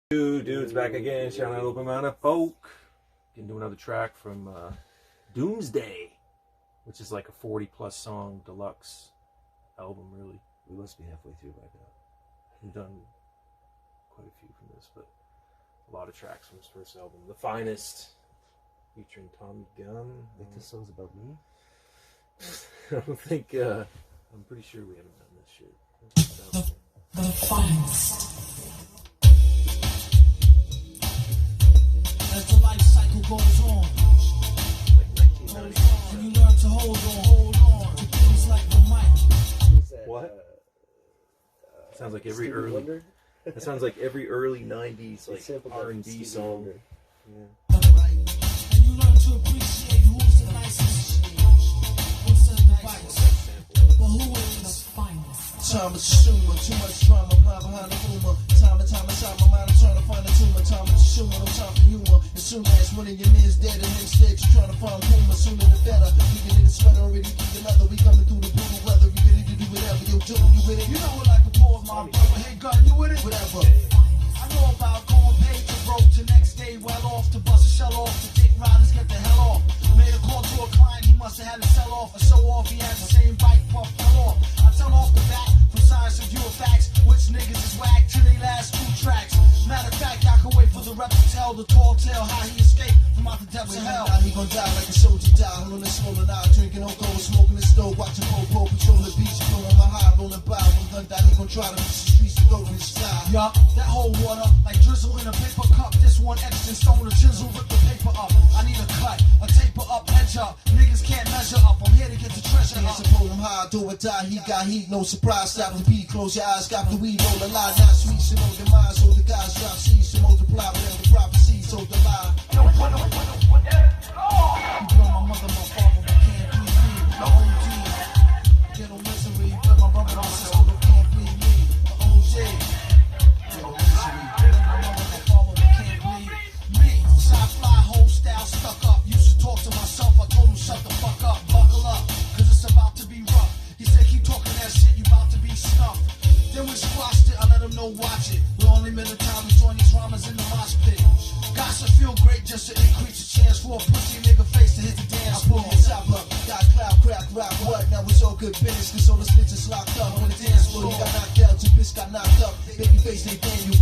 Dude's back again, shouting out Open Amount of Folk. Gonna do another track from Doomsday, which is like a 40+ song deluxe album, really. We must be halfway through by now. We've done quite a few from this, but a lot of tracks from his first album. The Finest, featuring Tommy Gunn. Like this song's about me? I don't think, I'm pretty sure we haven't done this shit. The Finest. As the life cycle goes on, Like 1990. and you learn to hold on to things like the mic. What? Sounds like every early. That sounds like every early '90s like R&B song. Yeah. And you learn to appreciate who's the nicest, who's the device, but who is the finest. Time is consumer, too much drama, blind behind the rumor. Time and time inside my mind, I'm trying to find a tumor. Time is consumer, no time for humor. As soon as one of your men's dead and instead you're trying to find Puma, sooner the better. We get in the sweater already through the leather. We coming through the brutal weather. You ready to do whatever you do? You with it? You know what like the poor of my brother. Hey Gunn, you with it? Whatever. I know about going paid to broke to next day well off to bust a shell off to dick riders get the hell off. Made a call to a client, he must have had to sell off or so off. He had the same bike puff fell off. I tell off the bat from science and view of facts. Which niggas is whack till they last 2 tracks. Matter of fact, I can wait for the rep to tell the tall tale how he escaped from out the depths of hell. Now he gon' die like a soldier die. Holding a swollen eye, drinking on gold, smoking the stove, watching Popo patrol the beach, blowing my high, rolling by. When Gunn die, he gon' try to reach the streets to go to his style. Yup, that whole water like drizzle in a paper cup. This one extra stone to chisel, rip the paper up. I need a cut, a taper up, edge up. Niggas can't measure up. I'm here to get the treasure up. Pull him high, do or die. He got heat, no surprise. Stop the beat, close your eyes, got the weed, roll a lie, not sweet. So no demise, so the guys drop seeds to multiply. Whatever the prophecy, so the lie. You blow my mother, my father, but can't please me. The OG, gentle misery. Blow my brother, my sister, but can't please me. The OG, gentle misery. Blow my mother, my father, but can't please me. Side fly, whole style stuck up. Used to talk to myself, I told him shut the fuck up. Buckle up, cause it's about to be rough. He said keep talking that shit, you about to be snuffed. Then we squashed it, I let him know watch it. We only made a time we join these rhymes in the mosh pit. Gosh, I feel great just to increase the chance for a pussy nigga face to hit the dance floor. I pull your top up, got cloud, crack, rock, what? Now it's all good business, cause all the snitches locked up on the dance floor. You got knocked out, your bitch got knocked up. Baby face, they brand new.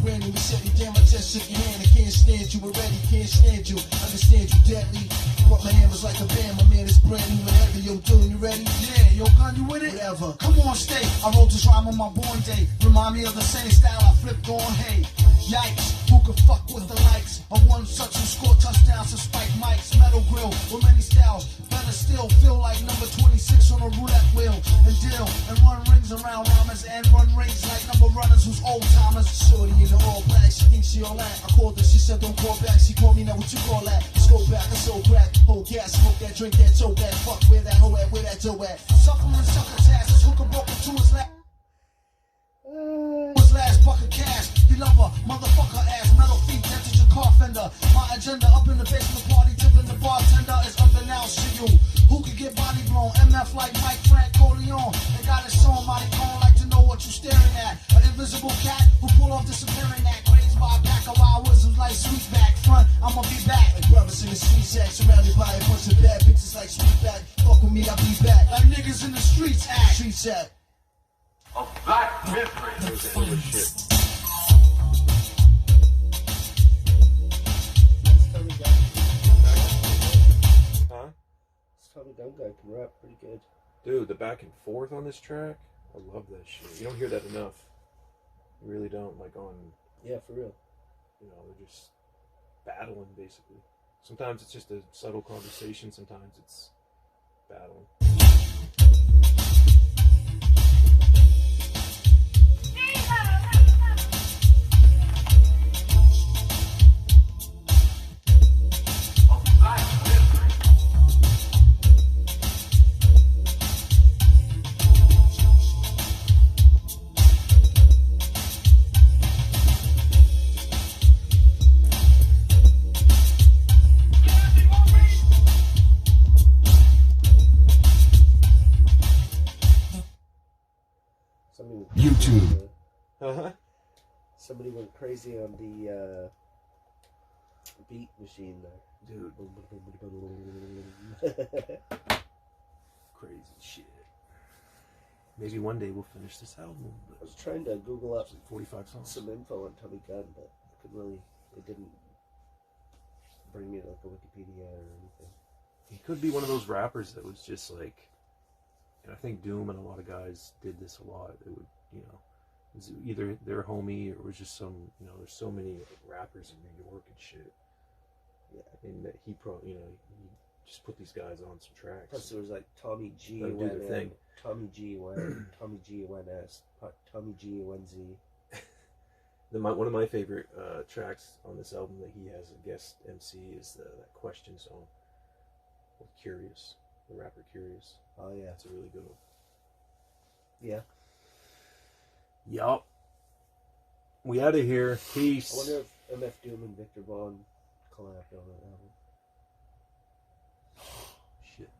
We said you damn, I just shook your hand. I can't stand you already, can't stand you. Understand you deadly. But my hand was like a band, my man is brand new and heavy. Yo, dude, you ready? Yeah, yo, Gunn, you with it? Whatever. Come on, stay. I wrote this rhyme on my born day. Remind me of the same style I flipped on, hey. Yikes, who could fuck with the likes of one such who scored touchdowns to spike mics? Metal grill with many styles. Better still feel like number 26 on a roulette wheel. And deal and run rings around rhymers and run rings like number runners who's old timers. Shorty in the all black, she thinks she all that. I called her, she said don't call back. She called me, now what you call that? Let's go back, I so crack. Hold gas, smoke that, drink that, toe that. Fuck where that hoe at, where that dough at. Supplement sucker tasks, hooker broke to his lap. Last bucket cash, he love her, motherfucker ass, metal feet, dented your car fender. My agenda up in the basement party, tipping the bartender is unbeknownst to you. Who could get body blown? MF like Mike Frank Corleone. They got it shown, mighty cone, like to know what you staring at. An invisible cat who pull off disappearing act, raised by a pack of wild wisdoms like Sweetback. Front, I'ma be back. Like brothers in the street shack, surrounded by a bunch of bad bitches like Sweetback. Fuck with me, I'll be back. Like niggas in the streets act. Street shack. Of black misery. Shit. Huh? Tommy Gunn guy can rap pretty good. Dude, the back and forth on this track, I love that shit. You don't hear that enough. You really don't. Like on, Yeah, for real. you know, they're just battling basically. Sometimes it's just a subtle conversation. Sometimes it's battling. crazy on the beat machine Dude, there. crazy shit. Maybe one day we'll finish this album. I But was trying to Google up it's like 45 songs. some info on Tommy Gunn, but I could really, it didn't bring me to like a Wikipedia or anything. He could be one of those rappers that was just like, and I think Doom and a lot of guys did this a lot. It would, you know, it was either their homie or it was just some, you know, there's so many rappers in New York and shit. Yeah. And that he probably, you know, he just put these guys on some tracks. Plus there was like Tommy G Let 'em do their thing. Tommy G Wen, Tommy G Wen-S, Tommy G Wen-Z. One of my favorite tracks on this album that he has a guest MC is that Question song with Curious, the rapper Curious. Oh yeah. That's a really good one. Yeah. Yup. We out of here. Peace. I wonder if MF Doom and Victor Vaughn collabed on that album. Shit.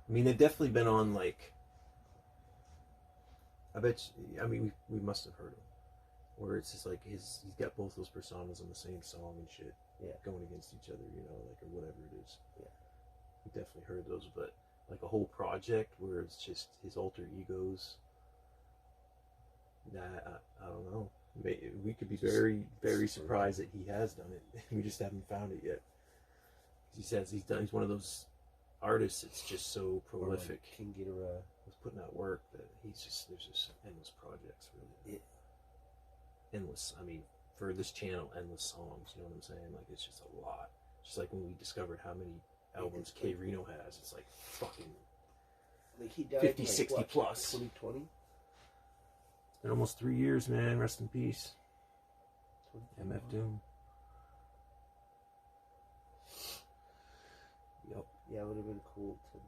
I mean, they've definitely been on, like, I bet you, I mean, we must have heard him. Where it's just like he's got both those personas on the same song and shit. Yeah. Going against each other, you know, like, or whatever it is. Yeah. We definitely heard those, but like a whole project where it's just his alter egos. Nah, I don't know. We could be very, very surprised that he has done it. We just haven't found it yet. He says he's one of those artists that's just so prolific. Like King Ghidorah was putting out work that there's just endless projects, really. Yeah. Endless. I mean, for this channel, endless songs. You know what I'm saying? Like, it's just a lot. Just like when we discovered how many albums K Reno has, it's like fucking like he died 50, in, like, 60 what, plus. 2020? It's been almost 3 years, man. Rest in peace. MF Doom. Yep. Yeah, it would have been cool to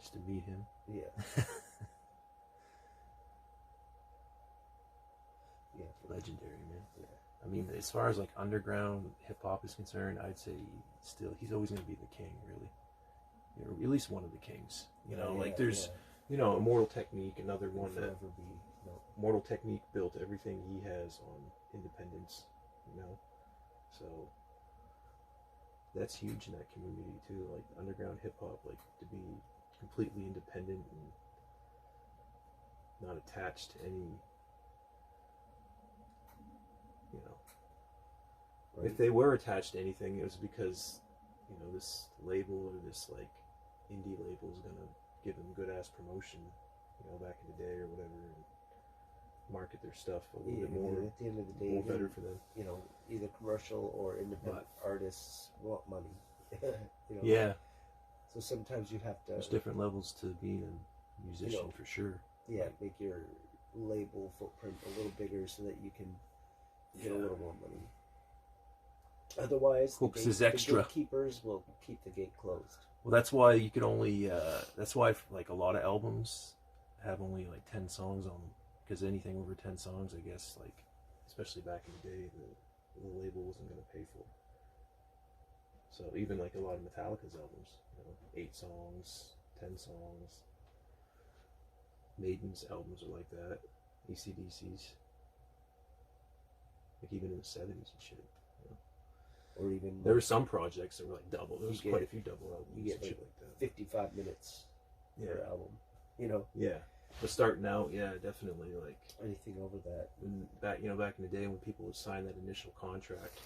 Just to meet him. yeah. Yeah. Legendary, man. Yeah. I mean, as far as like underground hip hop is concerned, I'd say he's always going to be the king, really. You know, at least one of the kings. You know, like there's, you know, Immortal Technique, another one that forever be Immortal Technique built everything he has on independence, you know. So that's huge in that community too. Like underground hip hop, like to be completely independent and not attached to any, you know. right. If they were attached to anything, it was because, you know, this label or this like indie label is gonna give them good ass promotion, you know, back in the day or whatever, and market their stuff a little bit more. At the end of the day, more better for them. You know, either commercial or independent artists want money. You know? Yeah. So sometimes you have to. There's different levels to being a musician, You know, for sure. Yeah, make your label footprint a little bigger so that you can get a little more money. Otherwise, Hooks is the extra. gatekeepers will keep the gate closed. Well, that's why you could only. That's why like a lot of albums have only like 10 songs on them, because anything over 10 songs, I guess, like especially back in the day, the label wasn't going to pay for. So even like a lot of Metallica's albums, you know, 8 songs, 10 songs. Maiden's albums are like that. AC/DC's. Like even in the 70s and shit. You know? Or even There were some projects that were like double. There was You quite get- a few double albums you get and shit like that. 55 minutes Yeah. per album. You know, Yeah. But starting out, yeah, definitely like anything over that. when back in the day when people would sign that initial contract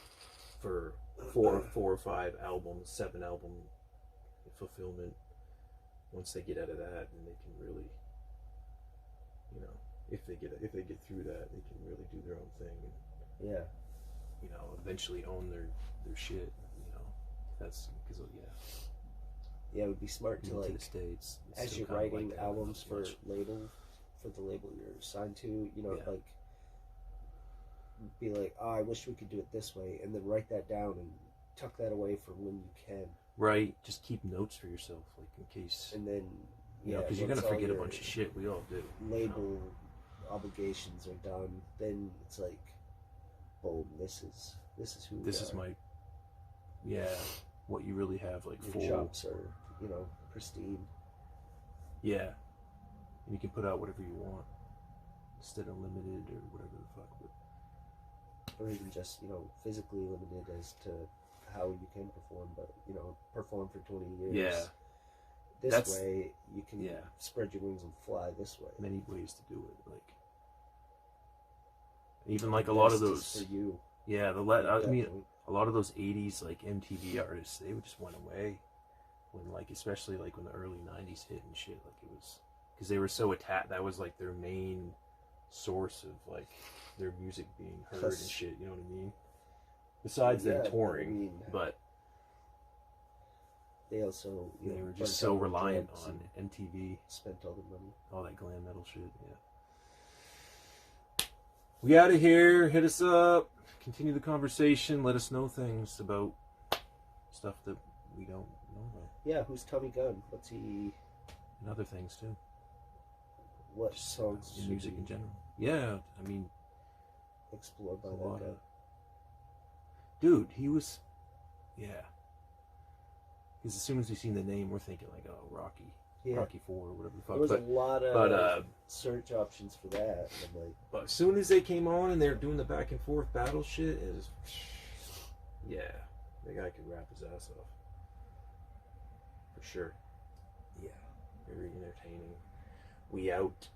for four or 5 albums, 7 album fulfillment. Once they get out of that, then they can really, you know, if they get through that, they can really do their own thing and, Yeah. you know, eventually own their shit. You know, that's because Yeah, it would be smart to to like the States, it's as still you're kinda like writing that, albums not for so much. the label you're signed to, you know, Yeah. like be like, oh, I wish we could do it this way, and then write that down and tuck that away for when you can, Right, just keep notes for yourself, like in case, and then you know, because you're once gonna all forget a your bunch of shit. We all do. label obligations are done, then it's like, boom, this is who we This is are. my, what you really have, like Your full, chops are, you know, pristine. yeah. And you can put out whatever you want. instead of limited or whatever the fuck. But or even just, you know, physically limited as to how you can perform, but, you know, perform for 20 years. yeah, This that's- way, you can yeah. spread your wings and fly this way. many ways to do it. Like even like a lot of Best is those. for you. Yeah, at I that mean, point. a lot of those '80s like MTV artists, they just went away when, like, especially like when the early '90s hit and shit. Like, it was because they were so attached. That was like their main source of like their music being heard and Plus- shit. You know what I mean? Besides Yeah, them but I touring, mean, but they also, you they know, were just burnt so out reliant drugs on and MTV, spent all their money. all that glam metal shit. Yeah. We out of here. Hit us up. Continue the conversation. Let us know things about stuff that we don't know about. Yeah, who's Tommy Gunn? What's he? And other things too. What Just songs in should music be in general. Yeah, I mean, explored by a that lot guy? of. Dude, he was. Yeah. Because as soon as we seen the name, we're thinking like, oh, Rocky. Yeah, Rocky 4 or whatever the there fuck. was But, a lot of but search options for that, and I'm like, as soon as they came on and they're doing the back and forth battle shit, is. Yeah. The guy could rap his ass off. For sure. Yeah. Very entertaining. We out.